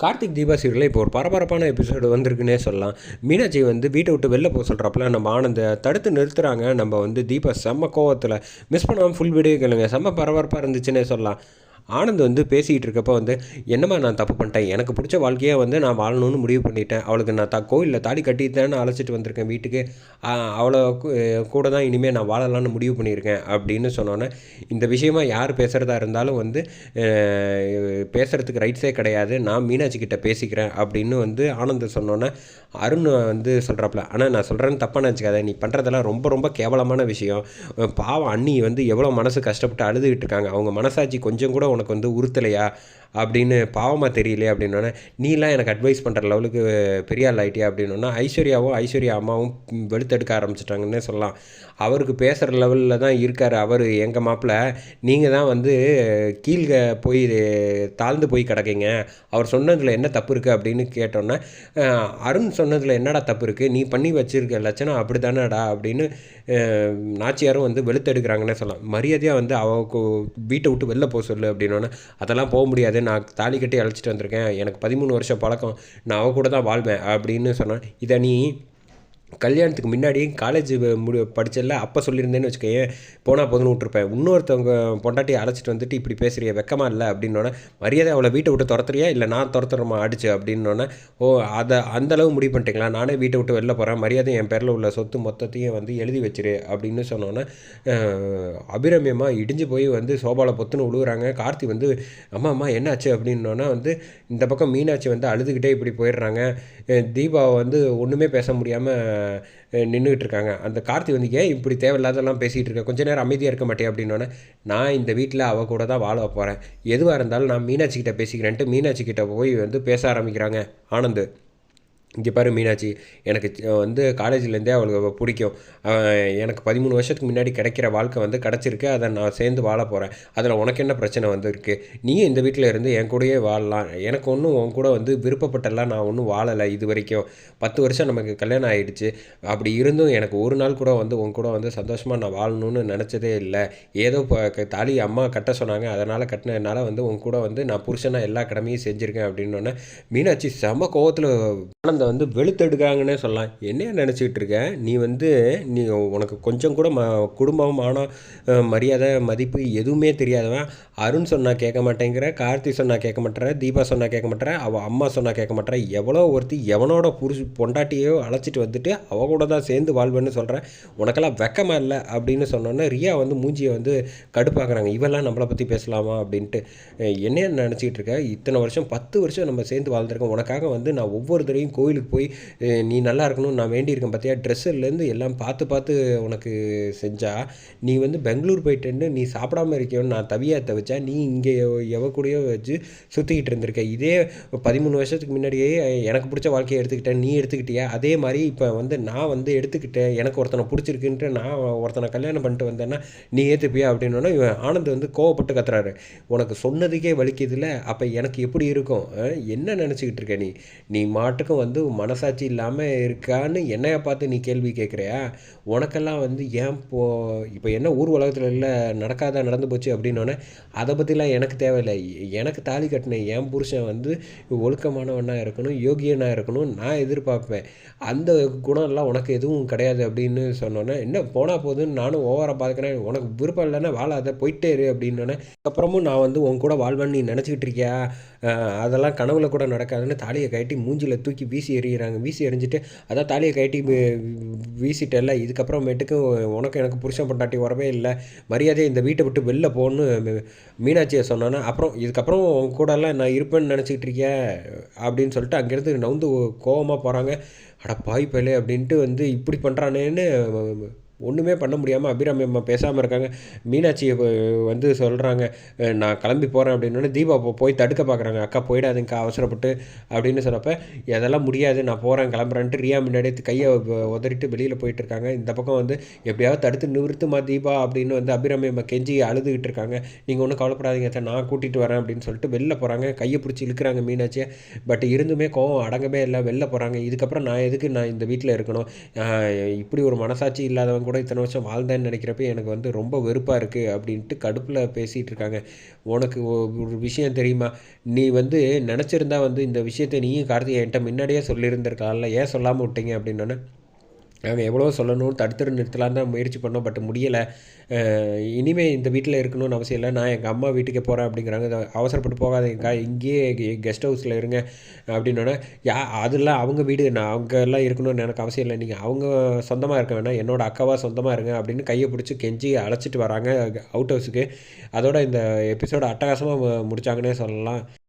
கார்த்திக் தீபா சீரியலில் இப்போ ஒரு பரபரப்பான எபிசோடு வந்திருக்குன்னே சொல்லலாம். மீனாட்சி வந்து வீட்டை விட்டு வெளில போக சொல்கிறப்பல நம்ம ஆனந்த தடுத்து நிறுத்துகிறாங்க. நம்ம வந்து தீபா செம்ம கோவத்தில் மிஸ் பண்ணாமல் ஃபுல் வீடியோ கேளுங்க. செம்ம பரபரப்பாக இருந்துச்சுன்னே சொல்லலாம். ஆனந்த் வந்து பேசிக்கிட்டு இருக்கப்போ வந்து என்னம்மா நான் தப்பு பண்ணிட்டேன், எனக்கு பிடிச்ச வாழ்க்கையை வந்து நான் வாழணும்னு முடிவு பண்ணிட்டேன், அவளுக்கு நான் கோயிலில் தாலி கட்டித்தானே அழைச்சிட்டு வந்திருக்கேன் வீட்டுக்கு, அவளை கூட தான் இனிமேல் நான் வாழலான்னு முடிவு பண்ணியிருக்கேன் அப்படின்னு சொன்னோன்னே, இந்த விஷயமா யார் பேசுகிறதா இருந்தாலும் வந்து பேசுகிறதுக்கு ரைட்ஸே கிடையாது, நான் மீனாட்சி கிட்ட பேசிக்கிறேன் அப்படின்னு வந்து ஆனந்த் சொன்னோன்னே அருண் வந்து சொல்கிறாப்புல, ஆனால் நான் சொல்கிறேன்னு தப்பாக நினச்சிக்காத, நீ பண்ணுறதெல்லாம் ரொம்ப ரொம்ப கேவலமான விஷயம், பாவம் அண்ணி வந்து எவ்வளோ மனசு கஷ்டப்பட்டு அழுதுகிட்டு இருக்காங்க, அவங்க மனசாட்சி கொஞ்சம் கூட உனக்கு வந்து உறுத்தலையா அப்படின்னு பாவமாக தெரியலையே அப்படின்னோடனே, நீலாம் எனக்கு அட்வைஸ் பண்ணுற லெவலுக்கு பெரிய ஆள் ஆகிட்டியா அப்படின்னோன்னா ஐஸ்வர்யா அம்மாவும் வெளுத்தெடுக்க ஆரம்பிச்சிட்டாங்கன்னே சொல்லலாம். அவருக்கு பேசுகிற லெவலில் தான் இருக்கார் அவர். எங்கள் மாப்பிள்ள நீங்கள் தான் வந்து கீழ்க போய் தாழ்ந்து போய் கிடக்கீங்க, அவர் சொன்னதில் என்ன தப்பு இருக்குது அப்படின்னு கேட்டோன்னே, அருண் சொன்னதில் என்னடா தப்பு இருக்குது, நீ பண்ணி வச்சுருக்க லட்சணம் அப்படி தானடா அப்படின்னு நாச்சியாரும் வந்து வெளுத்தெடுக்கிறாங்கன்னே சொல்லலாம். மரியாதையாக வந்து அவ வீட்டை விட்டு வெளில போக சொல்லு அப்படின்னோடனே, அதெல்லாம் போக முடியாது, நான் தாலி கட்டி அழைச்சிட்டு வந்திருக்கேன், எனக்கு 13 வருஷம் பழக்கம், நான் அவ கூட தான் வாழ்வேன் அப்படின்னு சொன்னேன். இதை நீ கல்யாணத்துக்கு முன்னாடி காலேஜ் படிச்சல அப்போ சொல்லியிருந்தேன்னு வச்சுக்கோயேன், போனால் போதுன்னு விட்டுருப்பேன். இன்னொருத்தவங்க பொண்டாட்டியை அழைச்சிட்டு வந்துட்டு இப்படி பேசுகிறிய வெக்கமா இல்லை அப்படின்னோடனே, மரியாதை அவளை வீட்டை விட்டு துரத்துறியா இல்லை நான் துரத்துறமா அடிச்சு அப்படின்னோடனே, ஓ அதை அந்தளவு முடிவு பண்ணிட்டீங்களா, நானே வீட்டை விட்டு வெளில போகிறேன், மரியாதை என் பேரில் உள்ள சொத்து மொத்தத்தையும் வந்து எழுதி வச்சிரு அப்படின்னு சொன்னோன்னே, அபிரமியமாக இடிஞ்சு போய் வந்து சோபாவில் பொத்துன்னு விழுகுறாங்க. கார்த்தி வந்து அம்மா என்னாச்சு அப்படின்னோன்னா வந்து இந்த பக்கம் மீனாட்சி வந்து அழுதுகிட்டே இப்படி போயிடுறாங்க. தீபாவை வந்து ஒன்றுமே பேச முடியாமல் நின்றுக்கிட்டு இருக்காங்க. அந்த கார்த்தி வந்து ஏன் இப்படி தேவையில்லாதெல்லாம் பேசிகிட்டு இருக்க, கொஞ்ச நேரம் அமைதியாக இருக்க மாட்டேன் அப்படின்னோடனே, நான் இந்த வீட்டில் அவள் கூட தான் வாழ போகிறேன், எதுவாக இருந்தாலும் நான் மீனாட்சி கிட்ட பேசிக்கிறேன்ட்டு மீனாட்சி கிட்ட போய் வந்து பேச ஆரம்பிக்கிறாங்க ஆனந்த். இங்கே பாரு மீனாட்சி, எனக்கு வந்து காலேஜ்லேருந்தே அவளுக்கு பிடிக்கும், எனக்கு 13 வருஷத்துக்கு முன்னாடி கிடைக்கிற வாழ்க்கை வந்து கிடச்சிருக்கு, அதை நான் சேர்ந்து வாழ போகிறேன், அதில் உனக்கு என்ன பிரச்சனை வந்துருக்கு, நீயும் இந்த வீட்டில் இருந்து என் கூடயே வாழலாம், எனக்கு ஒன்றும் உன் கூட வந்து விருப்பப்பட்டெல்லாம் நான் ஒன்றும் வாழலை, இது வரைக்கும் 10 வருஷம் நமக்கு கல்யாணம் ஆகிடுச்சு, அப்படி இருந்தும் எனக்கு ஒரு நாள் கூட வந்து உன் கூட வந்து சந்தோஷமாக நான் வாழணும்னு நினச்சதே இல்லை, ஏதோ தாலி அம்மா கட்ட சொன்னாங்க அதனால் கட்டினதுனால வந்து உன் கூட வந்து நான் புருஷனாக எல்லா கடமையும் செஞ்சுருக்கேன் அப்படின்னோடனே, மீனாட்சி செம கோவத்தில் ஆனந்தை வந்து வெளுத்தெடுக்காங்கன்னே சொல்லலாம். என்னையா நினச்சிக்கிட்டு இருக்க, நீ உனக்கு கொஞ்சம் கூட குடும்பம் மானம் மரியாதை மதிப்பு எதுவுமே தெரியாதவன், அருண் சொன்னால் கேட்க மாட்டேங்கிற, கார்த்தி சொன்னால் கேட்க மாட்டேற, தீபா சொன்னால் கேட்க மாட்டேற, அவள் அம்மா சொன்னால் கேட்க மாட்டேற, எவ்வளோ ஒருத்தி எவனோட பொண்டாட்டியோ அழைச்சிட்டு வந்துட்டு அவ கூட தான் சேர்ந்து வாழ்வேன்னு சொல்கிறேன், உனக்கெல்லாம் வெக்கமாக இல்லை அப்படின்னு சொன்னோன்னே ரியா வந்து மூஞ்சியை வந்து கடுப்பாக்குறாங்க, இவெல்லாம் நம்மளை பற்றி பேசலாமா அப்படின்ட்டு. என்னையா நினச்சிக்கிட்டு இருக்க, இத்தனை வருஷம் 10 வருஷம் நம்ம சேர்ந்து வாழ்ந்துருக்கோம், உனக்காக வந்து நான் ஒவ்வொரு தடையும் கோயிலுக்கு போய் நீ நல்லா இருக்கணும் நான் வேண்டியிருக்கேன் பார்த்தியா, ட்ரெஸ்ஸுலேருந்து எல்லாம் பார்த்து உனக்கு செஞ்சால், நீ வந்து பெங்களூர் போயிட்டு நீ சாப்பிடாமல் இருக்கியோன்னு நான் தவியாக வச்சா, நீ இங்கே எவக்கூடையோ வச்சு சுற்றிக்கிட்டு இருந்திருக்க, இதே 13 வருஷத்துக்கு முன்னாடியே எனக்கு பிடிச்ச வாழ்க்கையை எடுத்துக்கிட்டேன், நீ எடுத்துக்கிட்டியா, அதே மாதிரி இப்போ வந்து நான் வந்து எடுத்துக்கிட்டேன், எனக்கு ஒருத்தனை பிடிச்சிருக்குன்ட்டு நான் ஒருத்தனை கல்யாணம் பண்ணிட்டு வந்தேன்னா நீ ஏற்றுப்பியா அப்படின்னோன்னா, இவன் ஆனந்த் வந்து கோவப்பட்டு கத்துறாரு, உனக்கு சொன்னதுக்கே வலிக்குதுல, அப்போ எனக்கு எப்படி இருக்கும், என்ன நினச்சிக்கிட்டு இருக்க நீ மாட்டுக்கும் வந்து மனசாட்சி இல்லாமல் இருக்கான்னு என்னைய பார்த்து நீ கேள்வி கேட்குறியா, உனக்கெல்லாம் வந்து ஏன் இப்போ என்ன ஊர் உலகத்தில் இல்லை நடந்து போச்சு அப்படின்னோடனே, அதை பற்றிலாம் எனக்கு தேவையில்லை, எனக்கு தாலி கட்டின என் புருஷன் வந்து ஒழுக்கமானவனாக இருக்கணும், யோகியனாக இருக்கணும் நான் எதிர்பார்ப்பேன், அந்த குணம்லாம் உனக்கு எதுவும் கிடையாது அப்படின்னு சொன்னோன்னே, என்ன போனால் போதுன்னு நானும் ஓவராக பார்க்குறேன், உனக்கு விருப்பம் இல்லைன்னா வாழாத போயிட்டே இரு அப்படின்னோடனே, அதுக்கப்புறமும் நான் வந்து உன் கூட வாழ்வேன்னு நீ நினச்சிக்கிட்டு இருக்கியா, அதெல்லாம் கனவுல கூட நடக்காதுன்னு தாலியை கட்டி மூஞ்சில் தூக்கி வீசி எறிஞ்சிட்டு, அதான் தாலியை கட்டி வீசிட்டல, இதுக்கப்புறமேட்டுக்கு உனக்கு எனக்கு புருஷன் பொண்டாட்டி வரவே இல்லை, மரியாதையை இந்த வீட்டை விட்டு வெளில போகணுன்னு மீனாட்சியை சொன்னானே, அப்புறம் இதுக்கப்புறம் உன் கூடலாம் நான் இருப்பேன்னு நினச்சிக்கிட்டு இருக்கேன் அப்படின்னு சொல்லிட்டு அங்கேருந்து நவுந்து கோவமாக போகிறாங்க. அட பாய் பயலே அப்படின்ட்டு வந்து இப்படி பண்ணுறானேன்னு ஒன்றுமே பண்ண முடியாமல் அபிராமி அம்மா பேசாமல் இருக்காங்க. மீனாட்சி வந்து சொல்கிறாங்க, நான் கிளம்பி போகிறேன் அப்படின்னோடனே தீபா போய் தடுக்க பார்க்குறாங்க, அக்கா போயிடாதுங்கக்கா அவசரப்பட்டு அப்படின்னு சொன்னப்போ, அதெல்லாம் முடியாது நான் போகிறேன் கிளம்புறேன்ட்டு ரியா முன்னாடி கையை உதறிட்டு வெளியில் போயிட்டுருக்காங்க. இந்த பக்கம் வந்து எப்படியாவது தடுத்து நிறுத்துமா தீபா அப்படின்னு வந்து அபிராமி அம்மா கெஞ்சி அழுதுகிட்டு இருக்காங்க. நீங்கள் ஒன்றும் கவலைப்படாதீங்க சார், நான் கூட்டிகிட்டு வரேன் அப்படின்னு சொல்லிட்டு வெளில போகிறாங்க. கையை பிடிச்சி இழுக்கிறாங்க மீனாட்சியை. பட் இருந்துமே கோவம் அடங்கவே இல்லை, வெளில போகிறாங்க. இதுக்கப்புறம் நான் எதுக்கு நான் இந்த வீட்டில் இருக்கணும், இப்படி ஒரு மனசாட்சி இல்லாதவங்க கூட இத்தனை வருஷம் வாழ்ந்தேன்னு நினைக்கிறப்ப எனக்கு வந்து ரொம்ப வெறுப்பாக இருக்குது அப்படின்ட்டு கடுப்பில் பேசிகிட்டு இருக்காங்க. உனக்கு ஒரு விஷயம் தெரியுமா? நீ வந்து நினச்சிருந்தா வந்து இந்த விஷயத்தை நீயும் கார்த்திகை என்கிட்ட முன்னாடியே சொல்லியிருந்திருக்கலாம்ல, ஏன் சொல்லாமல் விட்டீங்க அப்படின்னோடனே, நாங்கள் எவ்வளோ சொல்லணும் தடுத்து நிறுத்தலான்னு தான் முயற்சி பண்ணோம், பட் முடியலை. இனிமேல் இந்த வீட்டில் இருக்கணும்னு அவசியம் இல்லை, நான் எங்கள் அம்மா வீட்டுக்கே போகிறேன் அப்படிங்கிறாங்க. அவசரப்பட்டு போகாதீங்கக்கா, இங்கேயே கெஸ்ட் ஹவுஸில் இருங்க அப்படின்னோடனே, அதெல்லாம் அவங்க வீடு, நான் அங்கெல்லாம் இருக்கணும்னு எனக்கு அவசியம் இல்லை, நீங்கள் அவங்க சொந்தமாக இருக்க வேணாம், என்னோட அக்காவாக சொந்தமாக இருங்க அப்படின்னு கையை பிடிச்சி கெஞ்சி அழைச்சிட்டு வராங்க அவுட் ஹவுஸுக்கு. அதோட இந்த எபிசோட அட்டகாசமாக முடிச்சாங்கன்னே சொல்லலாம்.